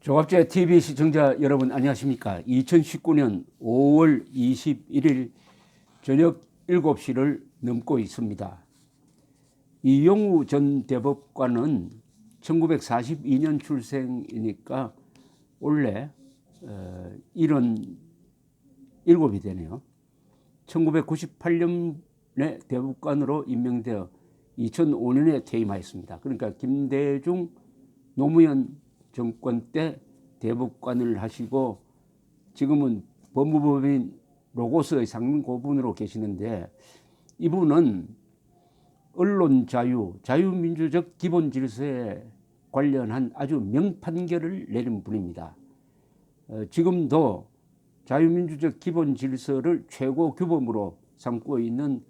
조갑제 TV 시청자 여러분 안녕하십니까? 2019년 5월 21일 저녁 7시를 넘고 있습니다. 이용우 전 대법관은 1942년 출생이니까 올해 77이 되네요. 1998년에 대법관으로 임명되어 2005년에 퇴임하였습니다. 그러니까 김대중 노무현 정권 때 대법관을 하시고 지금은 법무법인 로고스의 상임고문으로 계시는데, 이분은 언론 자유, 자유민주적 기본 질서에 관련한 아주 명판결을 내린 분입니다. 지금도 자유민주적 기본 질서를 최고 규범으로 삼고 있는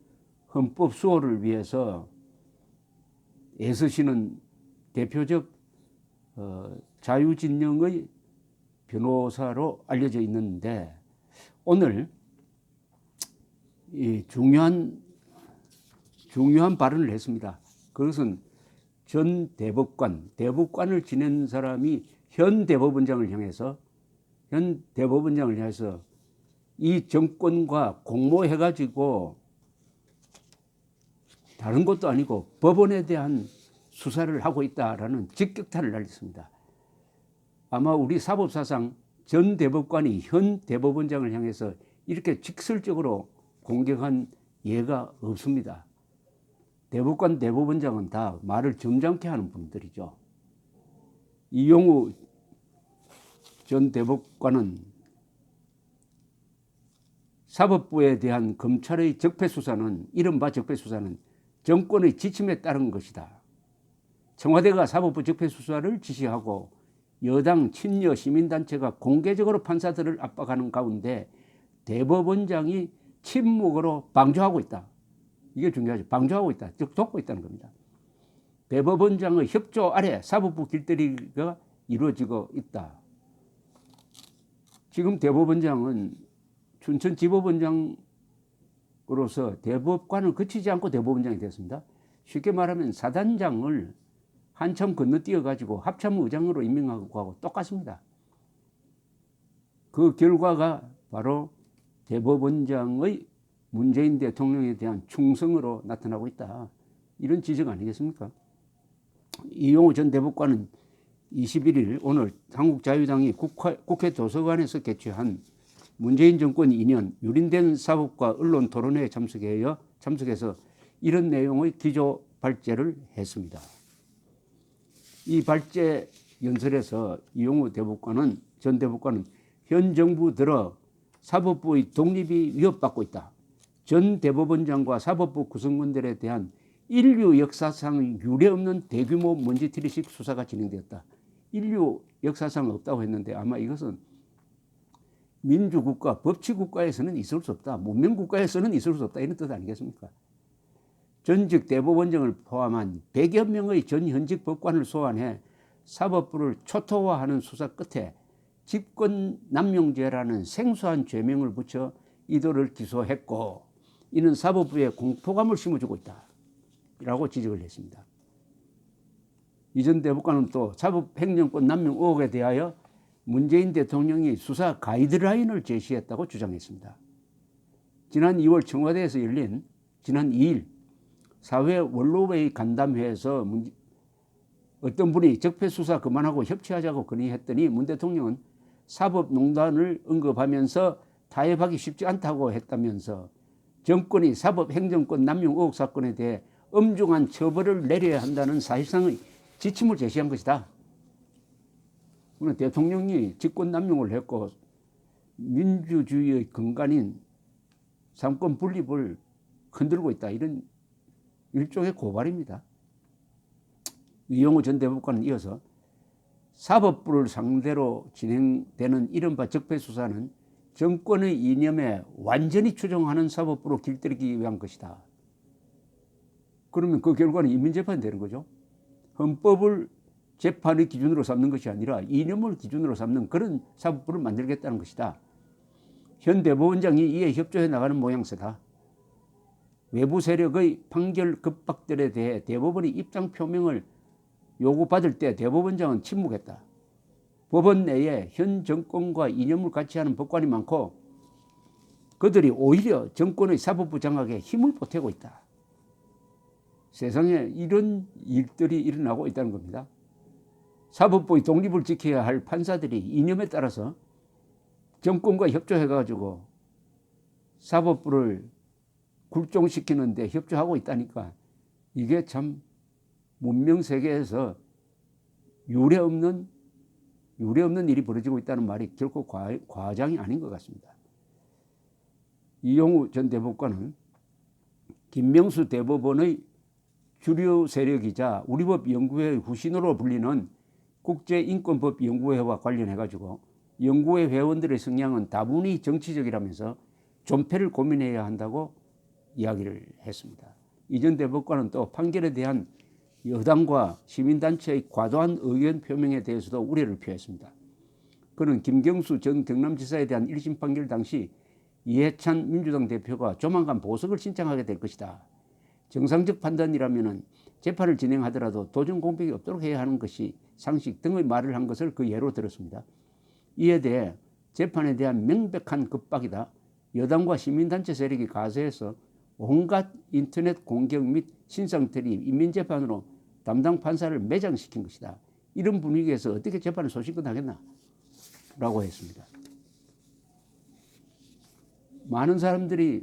헌법 수호를 위해서 애쓰시는 대표적 자유진영의 변호사로 알려져 있는데, 오늘 이 중요한 발언을 했습니다. 그것은 전 대법관을 지낸 사람이 현 대법원장을 향해서 이 정권과 공모해가지고 다른 것도 아니고 법원에 대한 수사를 하고 있다라는 직격탄을 날렸습니다. 아마 우리 사법사상 전 대법관이 현 대법원장을 향해서 이렇게 직설적으로 공격한 예가 없습니다. 대법관장은 다 말을 점잖게 하는 분들이죠. 이용우 전 대법관은 사법부에 대한 검찰의 적폐수사는, 이른바 적폐수사는 정권의 지침에 따른 것이다. 청와대가 사법부 적폐수사를 지시하고 여당 친여 시민단체가 공개적으로 판사들을 압박하는 가운데 대법원장이 침묵으로 방조하고 있다. 이게 중요하죠. 방조하고 있다. 즉 돕고 있다는 겁니다. 대법원장의 협조 아래 사법부 길들이기가 이루어지고 있다. 지금 대법원장은 춘천지법원장으로서 대법관을 거치지 않고 대법원장이 됐습니다. 쉽게 말하면 사단장을 한참 건너뛰어가지고 합참의장으로 임명하고 똑같습니다. 그 결과가 바로 대법원장의 문재인 대통령에 대한 충성으로 나타나고 있다. 이런 지적 아니겠습니까? 이용우 전 대법관은 21일 오늘 한국자유당이 국회 도서관에서 개최한 문재인 정권 2년 유린된 사법과 언론 토론회에 참석해서 이런 내용의 기조 발제를 했습니다. 이 발제 연설에서 이용우 전 대법관은 현 정부 들어 사법부의 독립이 위협받고 있다. 전 대법원장과 사법부 구성원들에 대한 인류 역사상 유례없는 대규모 먼지트리식 수사가 진행되었다. 인류 역사상 없다고 했는데 아마 이것은 민주국가, 법치국가에서는 있을 수 없다. 문명국가에서는 있을 수 없다. 이런 뜻 아니겠습니까? 전직 대법원장을 포함한 100여 명의 전 현직 법관을 소환해 사법부를 초토화하는 수사 끝에 직권남용죄라는 생소한 죄명을 붙여 이들을 기소했고, 이는 사법부에 공포감을 심어주고 있다. 라고 지적을 했습니다. 이 전 대법관은 또 사법행정권 남용 의혹에 대하여 문재인 대통령이 수사 가이드라인을 제시했다고 주장했습니다. 지난 2월 청와대에서 열린 지난 2일 사회 원로회의 간담회에서 어떤 분이 적폐수사 그만하고 협치하자고 건의했더니 문 대통령은 사법농단을 언급하면서 타협하기 쉽지 않다고 했다면서 정권이 사법행정권 남용 의혹 사건에 대해 엄중한 처벌을 내려야 한다는 사실상의 지침을 제시한 것이다. 그러나 대통령이 직권남용을 했고 민주주의의 근간인 삼권 분립을 흔들고 있다. 이런 일종의 고발입니다. 이용우 전 대법관은 이어서 사법부를 상대로 진행되는 이른바 적폐수사는 정권의 이념에 완전히 추종하는 사법부로 길들이기 위한 것이다. 그러면 그 결과는 인민재판이 되는 거죠. 헌법을 재판의 기준으로 삼는 것이 아니라 이념을 기준으로 삼는 그런 사법부를 만들겠다는 것이다. 현 대법원장이 이에 협조해 나가는 모양새다. 외부 세력의 판결 급박들에 대해 대법원이 입장 표명을 요구받을 때 대법원장은 침묵했다. 법원 내에 현 정권과 이념을 같이 하는 법관이 많고 그들이 오히려 정권의 사법부 장악에 힘을 보태고 있다. 세상에 이런 일들이 일어나고 있다는 겁니다. 사법부의 독립을 지켜야 할 판사들이 이념에 따라서 정권과 협조해가지고 사법부를 굴종시키는 데 협조하고 있다니까 이게 참 문명 세계에서 유례 없는 일이 벌어지고 있다는 말이 결코 과장이 아닌 것 같습니다. 이용우 전 대법관은 김명수 대법원의 주류 세력이자 우리법 연구회의 후신으로 불리는 국제인권법 연구회와 관련해가지고 연구회 회원들의 성향은 다분히 정치적이라면서 존폐를 고민해야 한다고 이야기를 했습니다. 이 전 대법관은 또 판결에 대한 여당과 시민단체의 과도한 의견 표명에 대해서도 우려를 표했습니다. 그는 김경수 전 경남지사에 대한 1심 판결 당시 이해찬 민주당 대표가 조만간 보석을 신청하게 될 것이다. 정상적 판단이라면 재판을 진행하더라도 도전 공백이 없도록 해야 하는 것이 상식 등의 말을 한 것을 그 예로 들었습니다. 이에 대해 재판에 대한 명백한 급박이다. 여당과 시민단체 세력이 가세해서 온갖 인터넷 공격 및 신상틀이 인민재판으로 담당 판사를 매장시킨 것이다. 이런 분위기에서 어떻게 재판을 소신껏 하겠나? 라고 했습니다. 많은 사람들이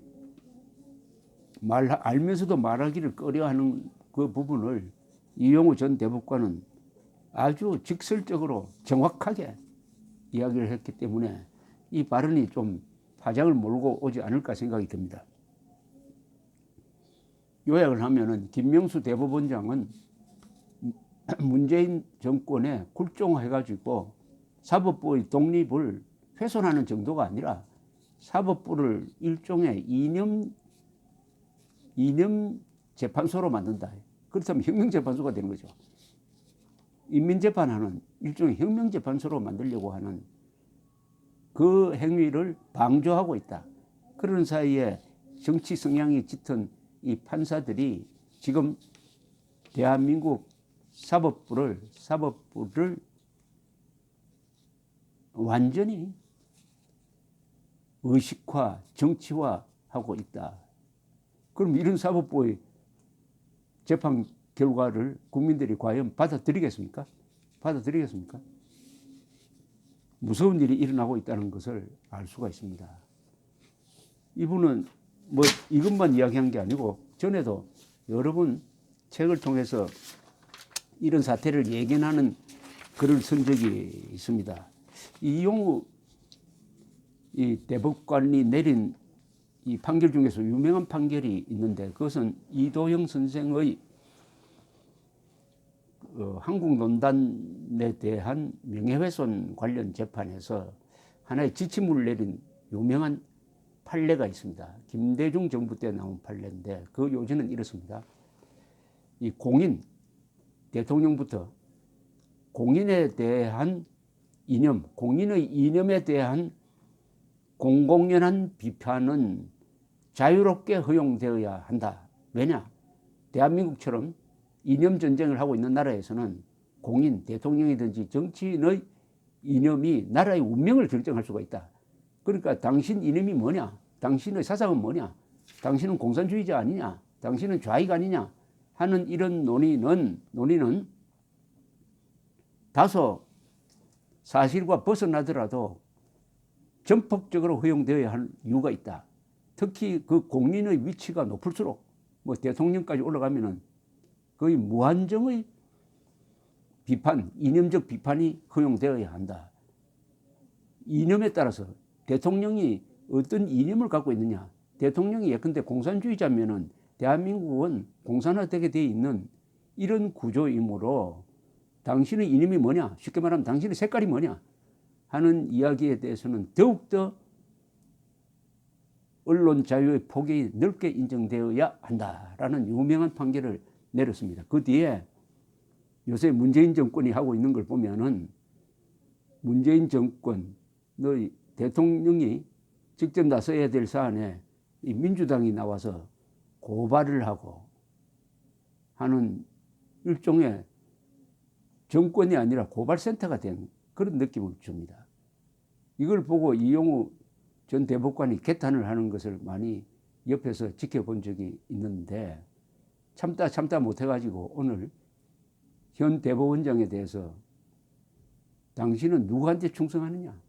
알면서도 말하기를 꺼려하는 그 부분을 이용우 전 대법관은 아주 직설적으로 정확하게 이야기를 했기 때문에 이 발언이 좀 파장을 몰고 오지 않을까 생각이 듭니다. 요약을 하면은 김명수 대법원장은 문재인 정권에 굴종해가지고 사법부의 독립을 훼손하는 정도가 아니라 사법부를 일종의 이념 재판소로 만든다. 그렇다면 혁명재판소가 되는 거죠. 인민재판하는 일종의 혁명재판소로 만들려고 하는 그 행위를 방조하고 있다. 그런 사이에 정치 성향이 짙은 이 판사들이 지금 대한민국 사법부를 완전히 의식화, 정치화하고 있다. 그럼 이런 사법부의 재판 결과를 국민들이 과연 받아들이겠습니까? 무서운 일이 일어나고 있다는 것을 알 수가 있습니다. 이분은 뭐 이것만 이야기한 게 아니고 전에도 여러 번 책을 통해서 이런 사태를 예견하는 글을 쓴 적이 있습니다. 이용우 이 대법관이 내린 이 판결 중에서 유명한 판결이 있는데 그것은 이도영 선생의 한국논단에 대한 명예훼손 관련 재판에서 하나의 지침을 내린 유명한 판례가 있습니다. 김대중 정부 때 나온 판례인데 그 요지는 이렇습니다. 이 공인, 대통령부터 공인에 대한 이념, 공인의 이념에 대한 공공연한 비판은 자유롭게 허용되어야 한다. 왜냐? 대한민국처럼 이념 전쟁을 하고 있는 나라에서는 공인, 대통령이든지 정치인의 이념이 나라의 운명을 결정할 수가 있다. 그러니까 당신 이념이 뭐냐? 당신의 사상은 뭐냐? 당신은 공산주의자 아니냐? 당신은 좌익 아니냐? 하는 이런 논의는 다소 사실과 벗어나더라도 전폭적으로 허용되어야 할 이유가 있다. 특히 그 공인의 위치가 높을수록 뭐 대통령까지 올라가면은 거의 무한정의 비판, 이념적 비판이 허용되어야 한다. 이념에 따라서 대통령이 어떤 이념을 갖고 있느냐. 대통령이 예컨대 공산주의자면은 대한민국은 공산화되게 되어 있는 이런 구조이므로 당신의 이념이 뭐냐. 쉽게 말하면 당신의 색깔이 뭐냐 하는 이야기에 대해서는 더욱더 언론 자유의 폭이 넓게 인정되어야 한다라는 유명한 판결을 내렸습니다. 그 뒤에 요새 문재인 정권이 하고 있는 걸 보면은 문재인 정권, 너희 대통령이 직접 나서야 될 사안에 이 민주당이 나와서 고발을 하고 하는 일종의 정권이 아니라 고발센터가 된 그런 느낌을 줍니다. 이걸 보고 이용우 전 대법관이 개탄을 하는 것을 많이 옆에서 지켜본 적이 있는데 참다 못해가지고 오늘 현 대법원장에 대해서 당신은 누구한테 충성하느냐?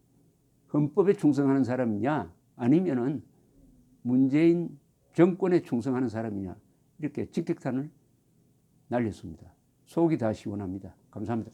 헌법에 충성하는 사람이냐? 아니면은 문재인 정권에 충성하는 사람이냐? 이렇게 직격탄을 날렸습니다. 속이 다 시원합니다. 감사합니다.